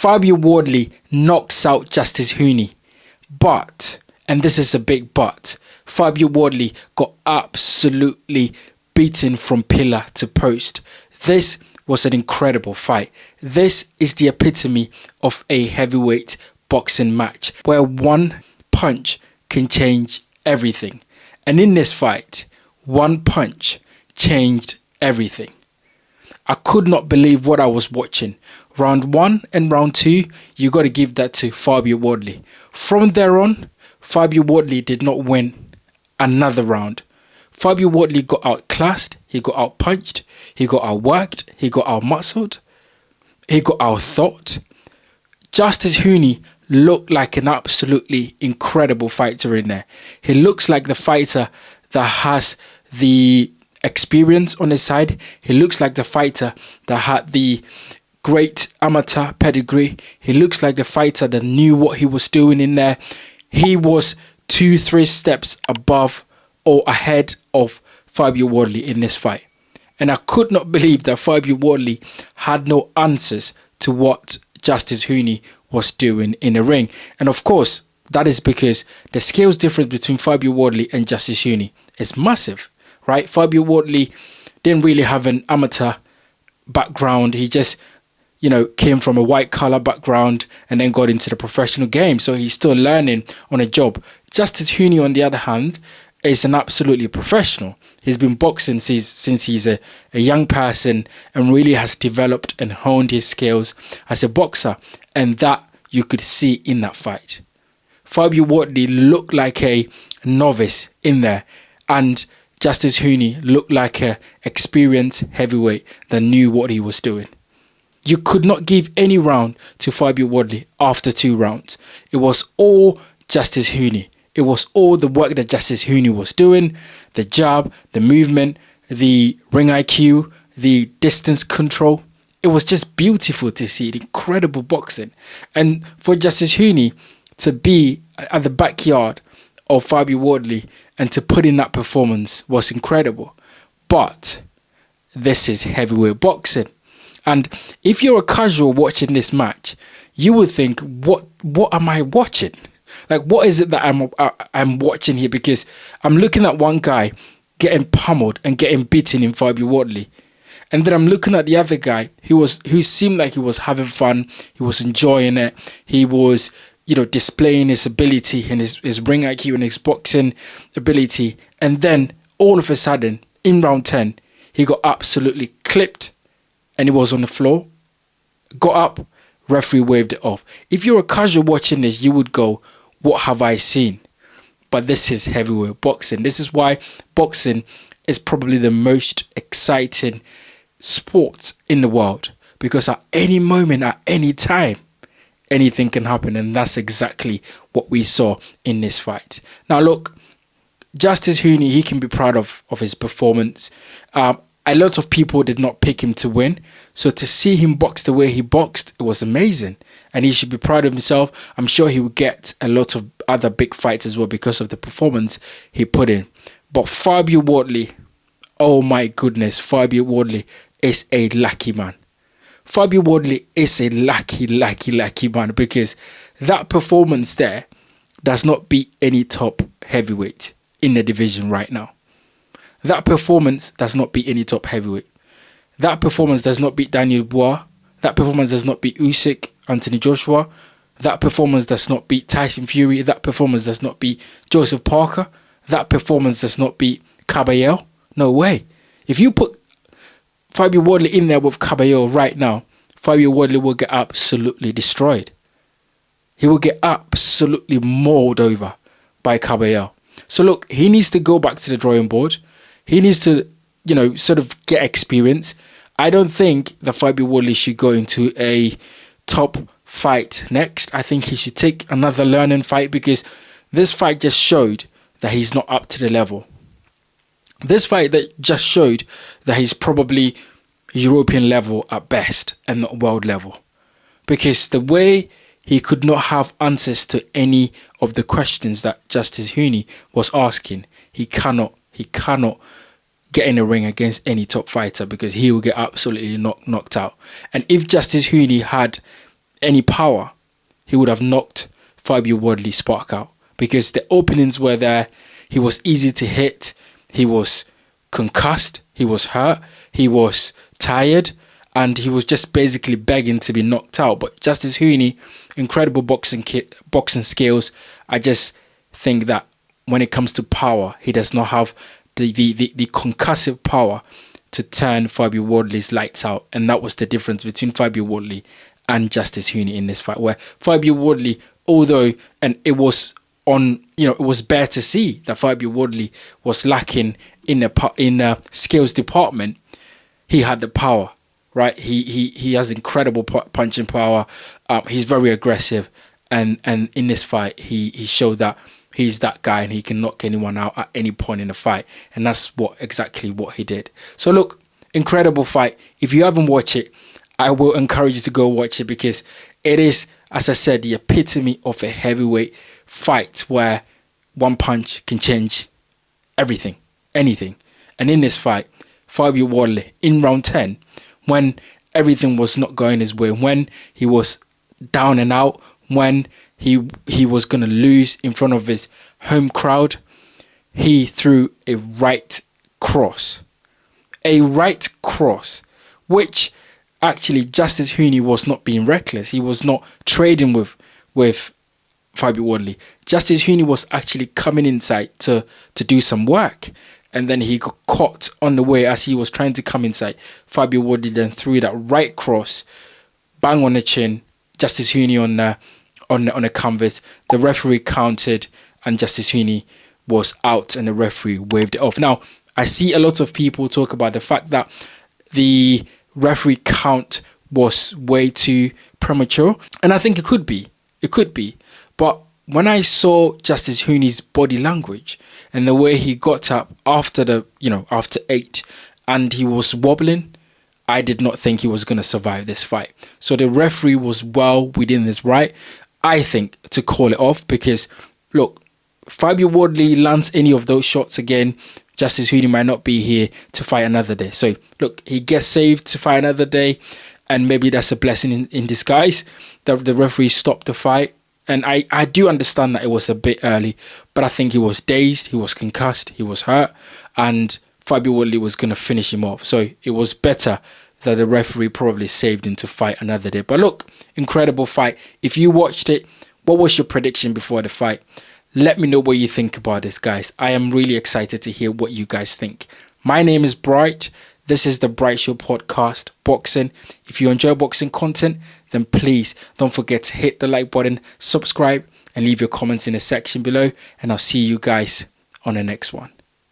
Fabio Wardley knocks out Justice Huni. But, and this is a big but, Fabio Wardley got absolutely beaten from pillar to post. This was an incredible fight. This is the epitome of a heavyweight boxing match where one punch can change everything. And in this fight, one punch changed everything. I could not believe what I was watching. Round 1 and round 2, you got to give that to Fabio Wardley. From there on, Fabio Wardley did not win another round. Fabio Wardley got outclassed, he got outpunched, he got outworked, he got outmuscled, he got outthought. Justice Huni looked like an absolutely incredible fighter in there. He looks like the fighter that has the experience on his side. He looks like the fighter that had the great amateur pedigree. He looks like the fighter that knew what he was doing in there. He was 2-3 steps above or ahead of Fabio Wardley in this fight. And I could not believe that Fabio Wardley had no answers to what Justice Huni was doing in the ring. And of course, that is because the skills difference between Fabio Wardley and Justice Huni is massive, right? Fabio Wardley didn't really have an amateur background. He just, came from a white collar background and then got into the professional game. So he's still learning on a job. Justice Huni, on the other hand, is an absolutely professional. He's been boxing since he's a young person and really has developed and honed his skills as a boxer. And that you could see in that fight. Fabio Wardley looked like a novice in there, and Justice Huni looked like an experienced heavyweight that knew what he was doing. You could not give any round to Fabio Wardley after 2 rounds. It was all Justice Huni. It was all the work that Justice Huni was doing, the jab, the movement, the ring IQ, the distance control. It was just beautiful to see, incredible boxing. And for Justice Huni to be at the backyard of Fabio Wardley and to put in that performance was incredible. But this is heavyweight boxing. And if you're a casual watching this match, you would think, what am I watching? Like, what is it that I'm watching here? Because I'm looking at one guy getting pummeled and getting beaten in Fabio Wardley. And then I'm looking at the other guy who seemed like he was having fun. He was enjoying it. He was, displaying his ability and his ring IQ and his boxing ability. And then all of a sudden, in round 10, he got absolutely clipped and he was on the floor. Got up, referee waved it off. If you're a casual watching this, you would go, what have I seen? But this is heavyweight boxing. This is why boxing is probably the most exciting sport in the world, because at any moment, at any time, anything can happen. And that's exactly what we saw in this fight. Now look, Justice Huni, he can be proud of his performance. A lot of people did not pick him to win, so to see him box the way he boxed, it was amazing, and he should be proud of himself. I'm sure he will get a lot of other big fights as well because of the performance he put in. But Fabio Wardley, oh my goodness, Fabio Wardley is a lucky man. Fabio Wardley is a lucky man, because that performance there does not beat any top heavyweight in the division right now. That performance does not beat any top heavyweight. That performance does not beat Daniel Dubois. That performance does not beat Usyk, Anthony Joshua. That performance does not beat Tyson Fury. That performance does not beat Joseph Parker. That performance does not beat Caballero. No way. If you put Fabio Wardley in there with Caballero right now, Fabio Wardley will get absolutely destroyed. He will get absolutely mauled over by Caballero. So look, he needs to go back to the drawing board. He needs to, sort of get experience. I don't think that Fabio Wardley should go into a top fight next. I think he should take another learning fight, because this fight just showed that he's not up to the level. This fight that just showed that he's probably European level at best and not world level. Because the way he could not have answers to any of the questions that Justice Huni was asking, he cannot get in the ring against any top fighter, because he will get absolutely knocked out. And if Justice Huni had any power, he would have knocked Fabio Wardley's spark out, because the openings were there. He was easy to hit. He was concussed. He was hurt. He was tired. And he was just basically begging to be knocked out. But Justice Huni, incredible boxing skills. I just think that when it comes to power, he does not have the concussive power to turn Fabio Wardley's lights out. And that was the difference between Fabio Wardley and Justice Huni in this fight, where Fabio Wardley, although, and it was on, it was bare to see that Fabio Wardley was lacking in a skills department, he had the power. Right, he has incredible punching power. He's very aggressive, and in this fight, he showed that he's that guy and he can knock anyone out at any point in the fight, and that's exactly what he did. So look, incredible fight. If you haven't watched it, I will encourage you to go watch it, because it is, as I said, the epitome of a heavyweight fight where one punch can change everything, anything. And in this fight, Fabio Wardley in round 10. When everything was not going his way, when he was down and out, when he was going to lose in front of his home crowd, he threw a right cross. A right cross, which actually Justice Huni was not being reckless. He was not trading with Fabio Wardley. Justice Huni was actually coming inside to do some work. And then he got caught on the way as he was trying to come inside. Fabio Wardley then threw that right cross, bang on the chin. Justice Huni on the canvas. The referee counted, and Justice Huni was out, and the referee waved it off. Now, I see a lot of people talk about the fact that the referee count was way too premature, and I think it could be. But when I saw Justice Huni's body language and the way he got up after after 8, and he was wobbling, I did not think he was going to survive this fight. So the referee was well within his right, I think, to call it off, because look, Fabio Wardley lands any of those shots again, Justice Huni might not be here to fight another day. So look, he gets saved to fight another day, and maybe that's a blessing in disguise that the referee stopped the fight. And I do understand that it was a bit early, but I think he was dazed, he was concussed, he was hurt, and Fabio Wardley was going to finish him off. So it was better that the referee probably saved him to fight another day. But look, incredible fight. If you watched it, what was your prediction before the fight? Let me know what you think about this, guys. I am really excited to hear what you guys think. My name is Bright. This is the Bright Show podcast, boxing. If you enjoy boxing content, then please don't forget to hit the like button, subscribe, and leave your comments in the section below. And I'll see you guys on the next one.